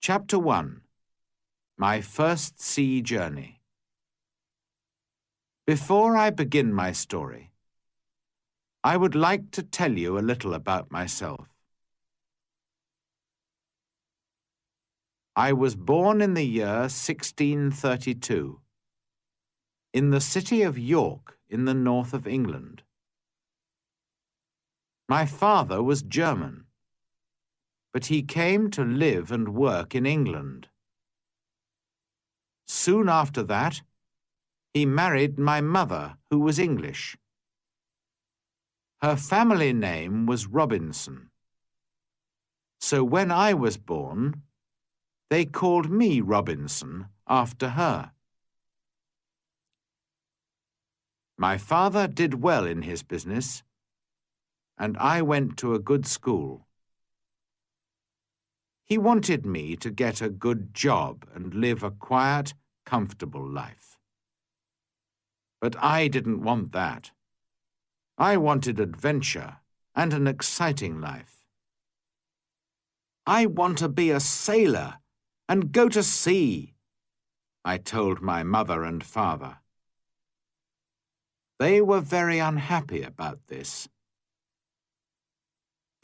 Chapter 1. My First Sea Journey. Before I begin my story, I would like to tell you a little about myself. I was born in the year 1632, in the city of York in the north of England. My father was German, but he came to live and work in England. Soon after that, he married my mother, who was English. Her family name was Robinson. So when I was born, they called me Robinson after her. My father did well in his business, and I went to a good school. He wanted me to get a good job and live a quiet, comfortable life. But I didn't want that. I wanted adventure and an exciting life. I want to be a sailor and go to sea, I told my mother and father. They were very unhappy about this.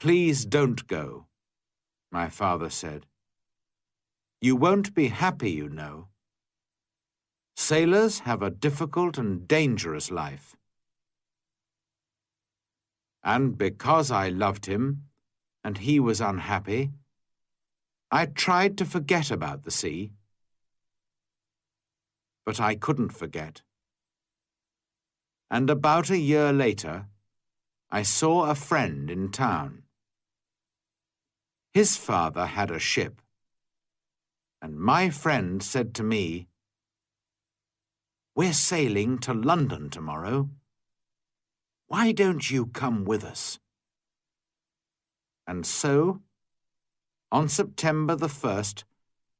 Please don't go, my father said. You won't be happy, you know. Sailors have a difficult and dangerous life. And because I loved him, and he was unhappy, I tried to forget about the sea. But I couldn't forget. And about a year later, I saw a friend in town. His father had a ship, and my friend said to me, "We're sailing to London tomorrow. Why don't you come with us?" And so, on September the 1st,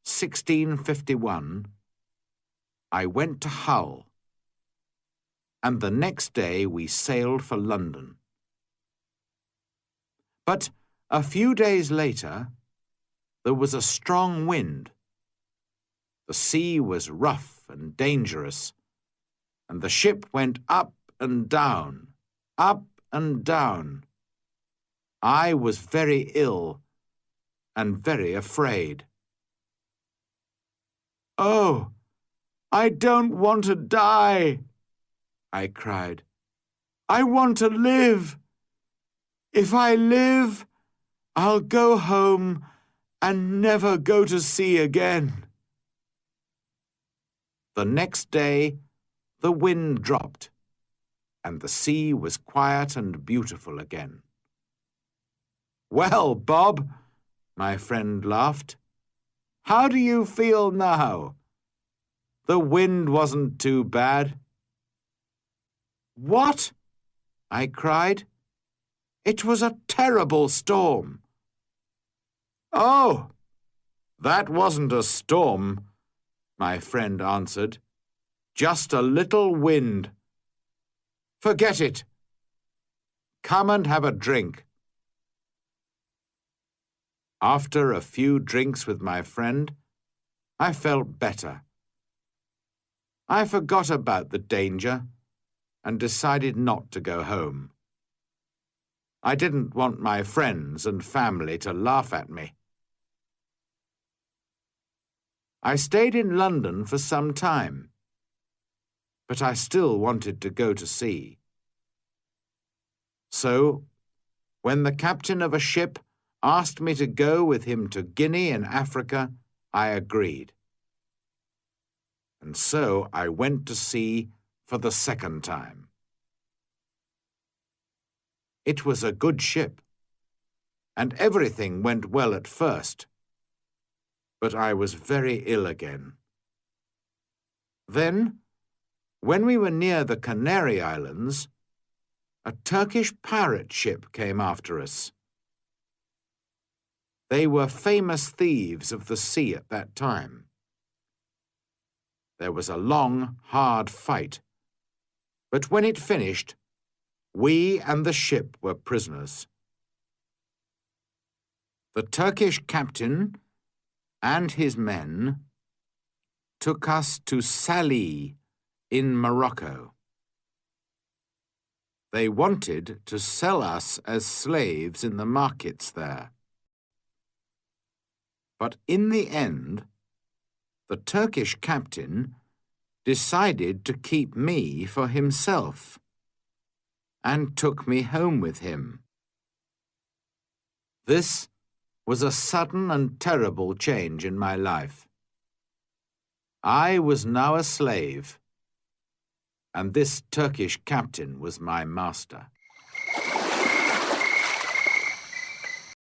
1651, I went to Hull, and the next day we sailed for London. But a few days later, there was a strong wind. The sea was rough and dangerous, and the ship went up and down, up and down. I was very ill and very afraid. "Oh, I don't want to die," I cried. "I want to live. If I live, I'll go home and never go to sea again." The next day, the wind dropped, and the sea was quiet and beautiful again. "Well, Bob," my friend laughed, "how do you feel now? The wind wasn't too bad." "What?" I cried. "It was a terrible storm." "Oh, that wasn't a storm," my friend answered. "Just a little wind. Forget it. Come and have a drink." After a few drinks with my friend, I felt better. I forgot about the danger and decided not to go home. I didn't want my friends and family to laugh at me. I stayed in London for some time, but I still wanted to go to sea. So, when the captain of a ship asked me to go with him to Guinea in Africa, I agreed. And so I went to sea for the second time. It was a good ship, and everything went well at first, but I was very ill again. Then, when we were near the Canary Islands, a Turkish pirate ship came after us. They were famous thieves of the sea at that time. There was a long, hard fight, but when it finished, we and the ship were prisoners. The Turkish captain and his men took us to Salih in Morocco. They wanted to sell us as slaves in the markets there. But in the end, the Turkish captain decided to keep me for himself and took me home with him. This was a sudden and terrible change in my life. I was now a slave, and this Turkish captain was my master.